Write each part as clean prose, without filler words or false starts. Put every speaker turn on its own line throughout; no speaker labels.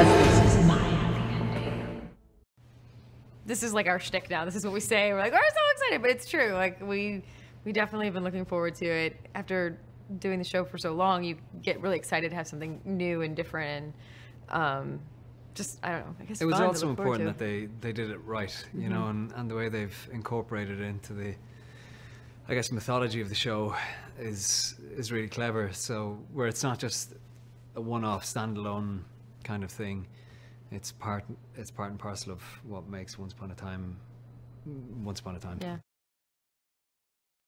this is my happy ending.
This is like our shtick now. This is what we say. We're like, we're so excited, but it's true. Like we definitely have been looking forward to it. After doing the show for so long, you get really excited to have something new and different, and just, I don't know, I guess
it was
fun
also
to look forward
important
to.
that they did it right, you know, and the way they've incorporated it into the, I guess, mythology of the show is really clever. So where it's not just a one-off standalone kind of thing, it's part and parcel of what makes Once Upon a Time.
Yeah.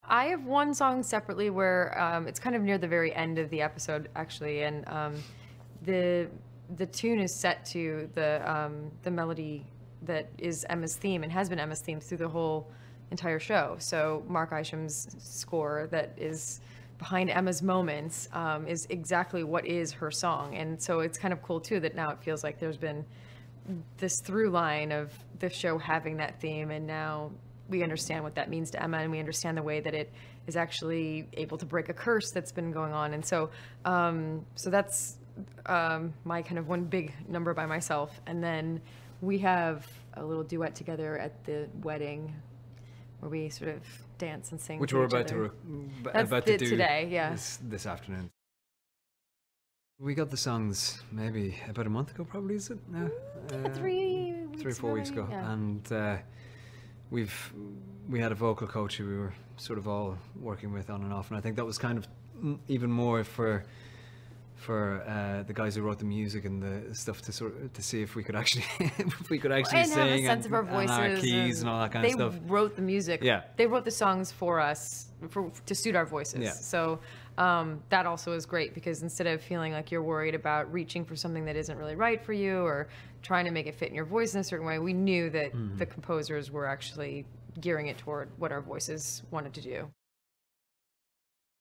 I have one song separately where it's kind of near the very end of the episode, actually, and the tune is set to the melody that is Emma's theme and has been Emma's theme through the whole entire show. So Mark Isham's score that is behind Emma's moments is exactly what is her song, and so it's kind of cool too that now it feels like there's been this through line of the show having that theme, and now we understand what that means to Emma, and we understand the way that it is actually able to break a curse that's been going on. And so so that's my kind of one big number by myself. And then we have a little duet together at the wedding where we sort of dance and sing,
which
to
we're
each
about
other.
to do
today, yeah.
this afternoon. We got the songs maybe about a month ago, probably, is it now?
3
or 4 weeks ago,
yeah.
and we had a vocal coach who we were sort of all working with on and off, and I think that was kind of even more for the guys who wrote the music and the stuff to see if we could actually
and
sing
have a sense of our voices
and our keys and all that kind of stuff.
They wrote the music.
Yeah.
They wrote the songs for us to suit our voices.
Yeah.
So that also is great, because instead of feeling like you're worried about reaching for something that isn't really right for you or trying to make it fit in your voice in a certain way, we knew that the composers were actually gearing it toward what our voices wanted to do.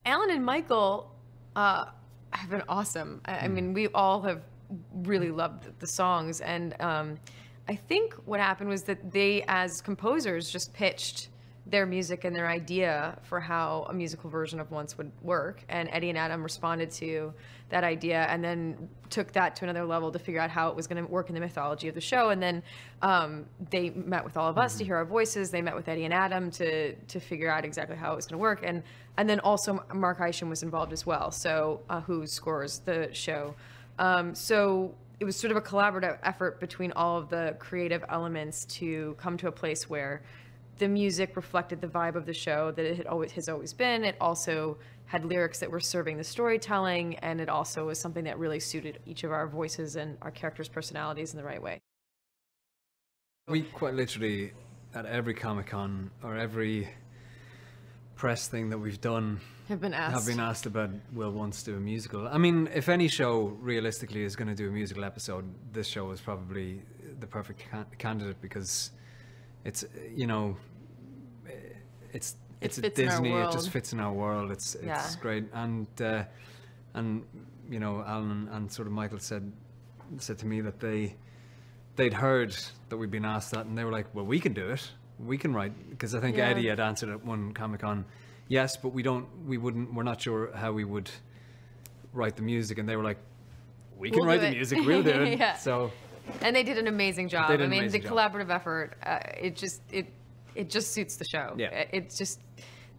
Alan and Michael have been awesome. I mean, we all have really loved the songs, and I think what happened was that they, as composers, just pitched their music and their idea for how a musical version of Once would work, and Eddie and Adam responded to that idea and then took that to another level to figure out how it was going to work in the mythology of the show. And then they met with all of us to hear our voices. They met with Eddie and Adam to figure out exactly how it was going to work, and then also Mark Isham was involved as well, so who scores the show. So it was sort of a collaborative effort between all of the creative elements to come to a place where the music reflected the vibe of the show that it has always been. It also had lyrics that were serving the storytelling, and it also was something that really suited each of our voices and our characters' personalities in the right way.
We quite literally, at every Comic-Con or every press thing that we've done,
Have been asked
about, will Once do a musical? I mean, if any show realistically is going to do a musical episode, this show is probably the perfect candidate, because it's, you know, it's a Disney. It just fits in our world. It's great, and you know, Alan and sort of Michael said to me that they'd heard that we'd been asked that, and they were like, well, we can do it. We can write, because I think Eddie had answered at one Comic-Con, yes, but we're not sure how we would write the music, and they were like, we'll write the music, we'll do it.
Yeah.
So.
And they did an amazing job.
They did an
I mean,
amazing
the
job.
collaborative effort, it just suits the show.
Yeah.
It's just,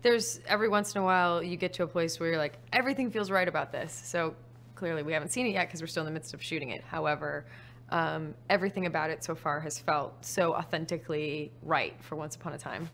there's every once in a while you get to a place where you're like, everything feels right about this. So clearly we haven't seen it yet because we're still in the midst of shooting it. However, everything about it so far has felt so authentically right for Once Upon a Time.